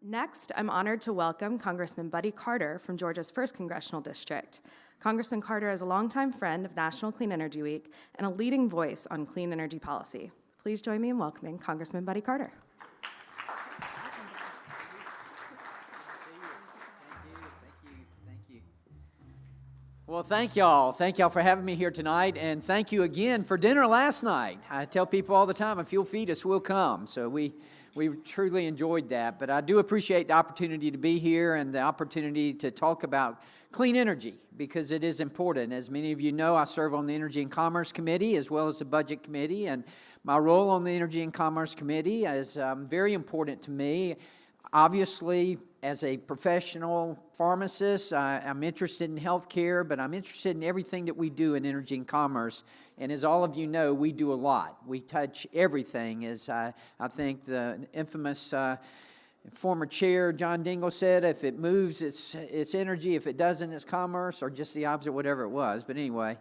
Next, I'm honored to welcome Congressman Buddy Carter from Georgia's 1st Congressional District. Congressman Carter is a longtime friend of National Clean Energy Week and a leading voice on clean energy policy. Please join me in welcoming Congressman Buddy Carter. Thank you. Well, thank y'all. Thank y'all for having me here tonight, and thank you again for dinner last night. I tell people all the time, if you'll feed us, we'll come. So we truly enjoyed that, but I do appreciate the opportunity to be here and the opportunity to talk about clean energy because it is important. As many of you know, I serve on the Energy and Commerce Committee as well as the Budget Committee, and my role on the Energy and Commerce Committee is very important to me. Obviously, as a professional pharmacist, I'm interested in healthcare, but I'm interested in everything that we do in energy and commerce. And as all of you know, we do a lot. We touch everything. As I think the infamous former chair, John Dingell, said, if it moves, it's energy. If it doesn't, it's commerce, or just the opposite, whatever it was. But anyway,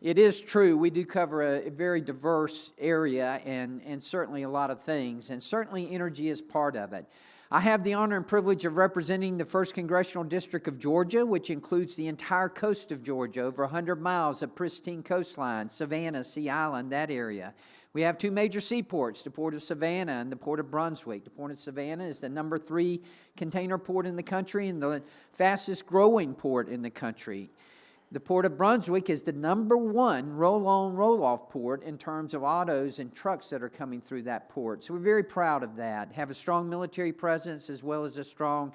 it is true. We do cover a very diverse area and certainly a lot of things. And certainly energy is part of it. I have the honor and privilege of representing the 1st Congressional District of Georgia, which includes the entire coast of Georgia, over 100 miles of pristine coastline, Savannah, Sea Island, that area. We have 2 major seaports, the Port of Savannah and the Port of Brunswick. The Port of Savannah is the number 3 container port in the country and the fastest growing port in the country. The Port of Brunswick is the number 1 roll-on, roll-off port in terms of autos and trucks that are coming through that port. So we're very proud of that. Have a strong military presence as well as a strong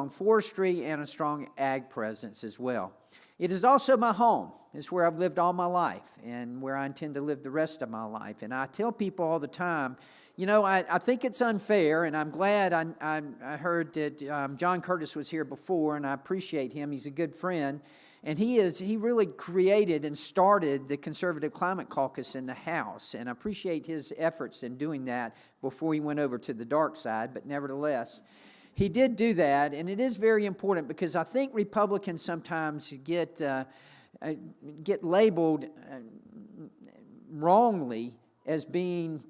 forestry and a strong ag presence as well. It is also my home. It's where I've lived all my life and where I intend to live the rest of my life. And I tell people all the time, you know, I think it's unfair, and I'm glad I heard that John Curtis was here before, and I appreciate him. He's a good friend. And he really created and started the Conservative Climate Caucus in the House, and I appreciate his efforts in doing that before he went over to the dark side, but nevertheless, he did do that, and it is very important because I think Republicans sometimes get labeled wrongly as being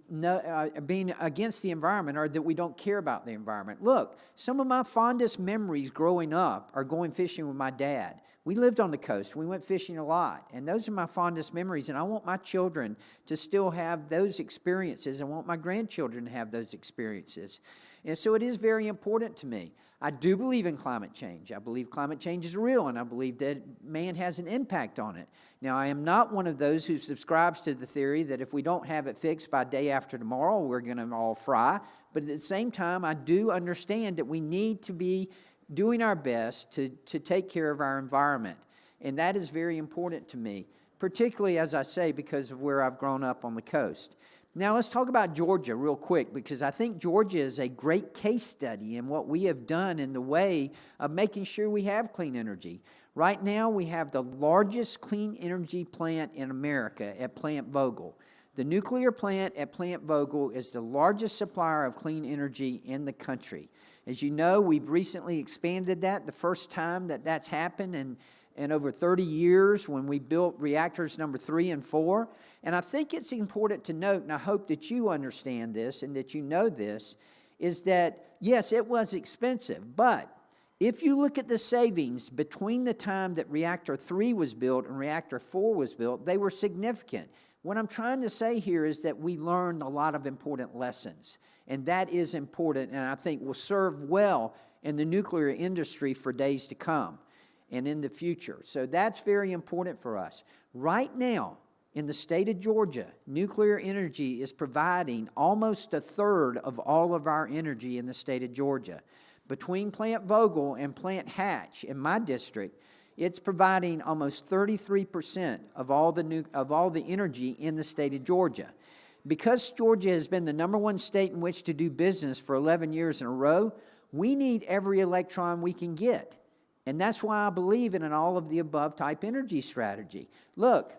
against the environment or that we don't care about the environment. Look, some of my fondest memories growing up are going fishing with my dad. We lived on the coast. We went fishing a lot, and those are my fondest memories, and I want my children to still have those experiences. I want my grandchildren to have those experiences. And so it is very important to me. I do believe in climate change. I believe climate change is real, and I believe that man has an impact on it. Now, I am not one of those who subscribes to the theory that if we don't have it fixed by day after tomorrow, we're going to all fry. But at the same time, I do understand that we need to be doing our best to take care of our environment. And that is very important to me, particularly, as I say, because of where I've grown up on the coast. Now, let's talk about Georgia real quick, because I think Georgia is a great case study in what we have done in the way of making sure we have clean energy. Right now, we have the largest clean energy plant in America at Plant Vogtle. The nuclear plant at Plant Vogtle is the largest supplier of clean energy in the country. As you know, we've recently expanded that, the first time that that's happened in over 30 years when we built reactors number 3 and 4. And I think it's important to note, and I hope that you understand this and that you know this, is that, yes, it was expensive, but if you look at the savings between the time that reactor 3 was built and reactor 4 was built, they were significant. What I'm trying to say here is that we learned a lot of important lessons, and that is important, and I think will serve well in the nuclear industry for days to come and in the future. So that's very important for us. Right now, in the state of Georgia, nuclear energy is providing almost a third of all of our energy in the state of Georgia. Between Plant Vogtle and Plant Hatch in my district, it's providing almost 33% of all the energy in the state of Georgia. Because Georgia has been the number 1 state in which to do business for 11 years in a row, we need every electron we can get. And that's why I believe in an all-of-the-above type energy strategy. Look,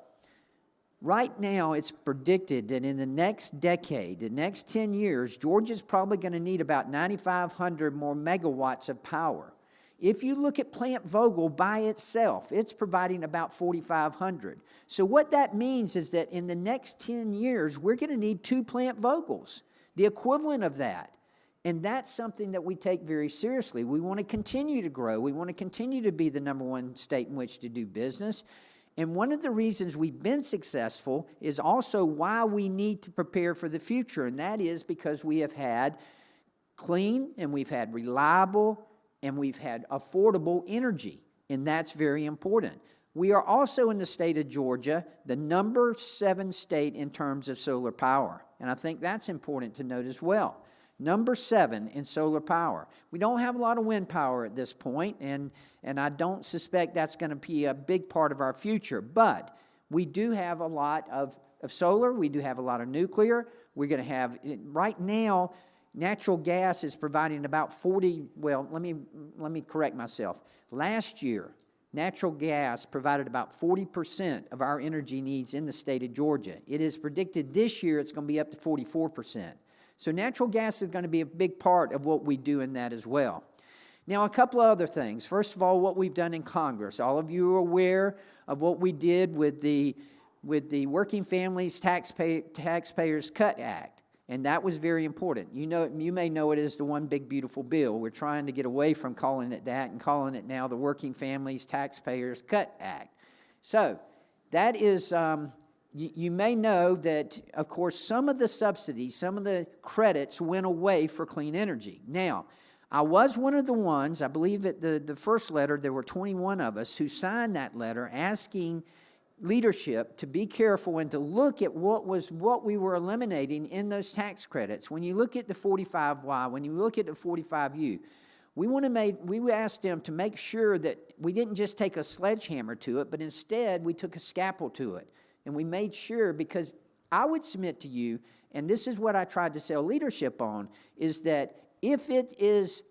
right now it's predicted that in the next decade, the next 10 years, Georgia's probably going to need about 9,500 more megawatts of power. If you look at Plant Vogtle by itself, it's providing about 4,500. So what that means is that in the next 10 years, we're going to need 2 Plant Vogtles, the equivalent of that. And that's something that we take very seriously. We want to continue to grow. We want to continue to be the #1 state in which to do business. And one of the reasons we've been successful is also why we need to prepare for the future, and that is because we have had clean and we've had reliable and we've had affordable energy, and that's very important. We are also in the state of Georgia, the #7 state in terms of solar power, and I think that's important to note as well. #7 in solar power. We don't have a lot of wind power at this point, and I don't suspect that's going to be a big part of our future, but we do have a lot of solar. We do have a lot of nuclear. We're going to have, right now, natural gas is providing about 40, well, let me correct myself. Last year, natural gas provided about 40% of our energy needs in the state of Georgia. It is predicted this year it's going to be up to 44%. So natural gas is going to be a big part of what we do in that as well. Now, a couple of other things. First of all, what we've done in Congress. All of you are aware of what we did with the Working Families Taxpayers Cut Act, and that was very important. You may know it as the One Big Beautiful Bill. We're trying to get away from calling it that and calling it now the Working Families Taxpayers Cut Act. So that is... You may know that, of course, some of the subsidies, some of the credits went away for clean energy. Now, I was one of the ones, I believe at the first letter, there were 21 of us who signed that letter asking leadership to be careful and to look at what we were eliminating in those tax credits. When you look at the 45Y, when you look at the 45U, we asked them to make sure that we didn't just take a sledgehammer to it, but instead we took a scalpel to it. And we made sure, because I would submit to you, and this is what I tried to sell leadership on, is that if it is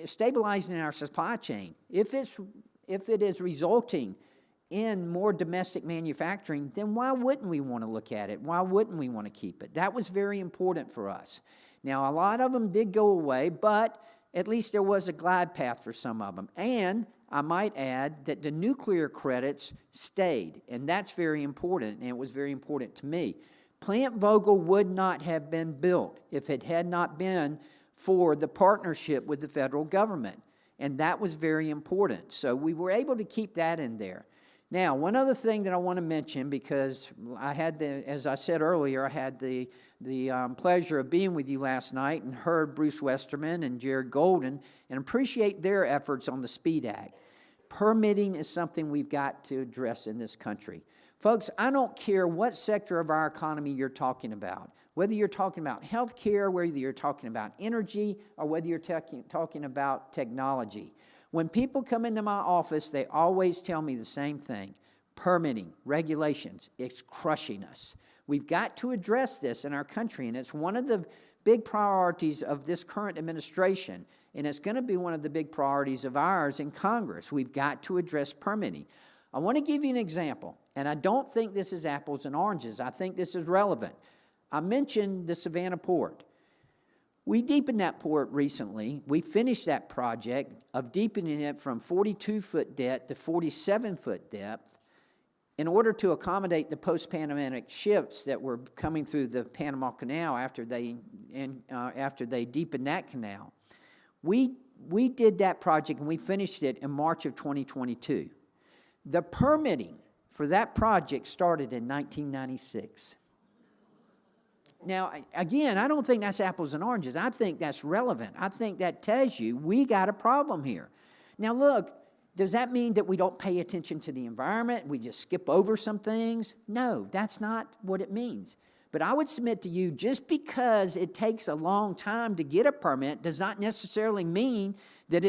stabilizing our supply chain, if it is resulting in more domestic manufacturing, then why wouldn't we want to look at it? Why wouldn't we want to keep it? That was very important for us. Now, a lot of them did go away, but at least there was a glide path for some of them. And I might add that the nuclear credits stayed, and that's very important, and it was very important to me. Plant Vogtle would not have been built if it had not been for the partnership with the federal government, and that was very important. So we were able to keep that in there. Now, one other thing that I want to mention, because as I said earlier, I had the pleasure of being with you last night and heard Bruce Westerman and Jared Golden and appreciate their efforts on the SPEED Act. Permitting is something we've got to address in this country. Folks, I don't care what sector of our economy you're talking about, whether you're talking about health care, whether you're talking about energy, or whether you're talking about technology. When people come into my office, they always tell me the same thing. Permitting, regulations, it's crushing us. We've got to address this in our country, and it's one of the big priorities of this current administration, and it's going to be one of the big priorities of ours in Congress. We've got to address permitting. I want to give you an example, and I don't think this is apples and oranges. I think this is relevant. I mentioned the Savannah Port. We deepened that port recently. We finished that project of deepening it from 42-foot depth to 47-foot depth in order to accommodate the post-Panamanic ships that were coming through the Panama Canal after they deepened that canal. We did that project, and we finished it in March of 2022. The permitting for that project started in 1996. Now, again, I don't think that's apples and oranges. I think that's relevant. I think that tells you we got a problem here. Now, look, does that mean that we don't pay attention to the environment? We just skip over some things? No, that's not what it means. But I would submit to you, just because it takes a long time to get a permit does not necessarily mean that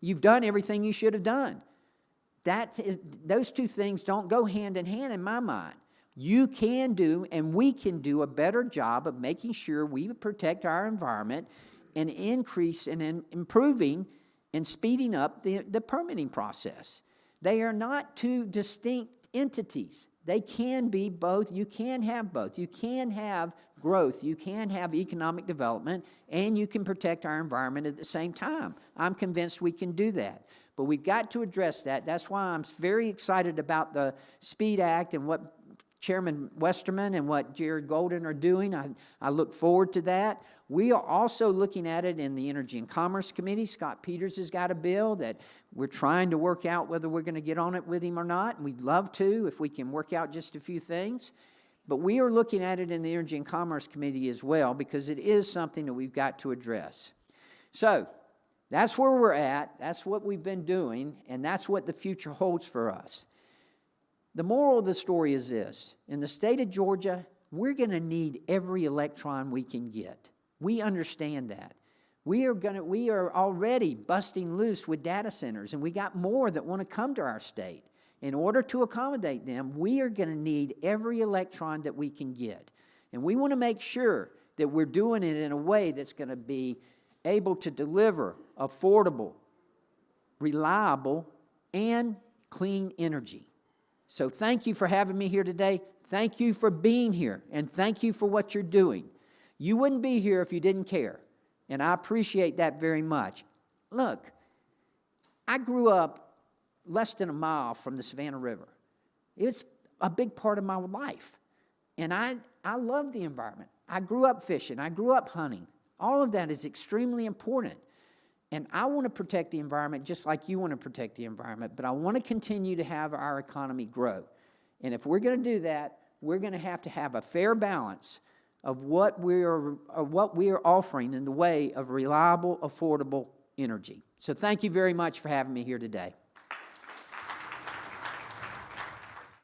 you've done everything you should have done. Those two things don't go hand in hand in my mind. You can do, and we can do, a better job of making sure we protect our environment and increase and improving and speeding up the permitting process. They are not two distinct entities. They can be both. You can have both. You can have growth. You can have economic development, and you can protect our environment at the same time. I'm convinced we can do that. But we've got to address that. That's why I'm very excited about the SPEED Act and what Chairman Westerman and what Jared Golden are doing. I look forward to that. We are also looking at it in the Energy and Commerce Committee. Scott Peters has got a bill that we're trying to work out whether we're going to get on it with him or not. And we'd love to if we can work out just a few things. But we are looking at it in the Energy and Commerce Committee as well, because it is something that we've got to address. So that's where we're at. That's what we've been doing, and that's what the future holds for us. The moral of the story is this. In the state of Georgia, we're going to need every electron we can get. We understand that. We are already busting loose with data centers, and we got more that want to come to our state. In order to accommodate them, we are going to need every electron that we can get. And we want to make sure that we're doing it in a way that's going to be able to deliver affordable, reliable, and clean energy. So thank you for having me here today. Thank you for being here, and thank you for what you're doing. You wouldn't be here if you didn't care, and I appreciate that very much. Look, I grew up less than a mile from the Savannah River. It's a big part of my life, and I love the environment. I grew up fishing. I grew up hunting. All of that is extremely important, and I want to protect the environment just like you want to protect the environment, but I want to continue to have our economy grow. And if we're going to do that, we're going to have a fair balance of what we are offering in the way of reliable, affordable energy. So thank you very much for having me here today.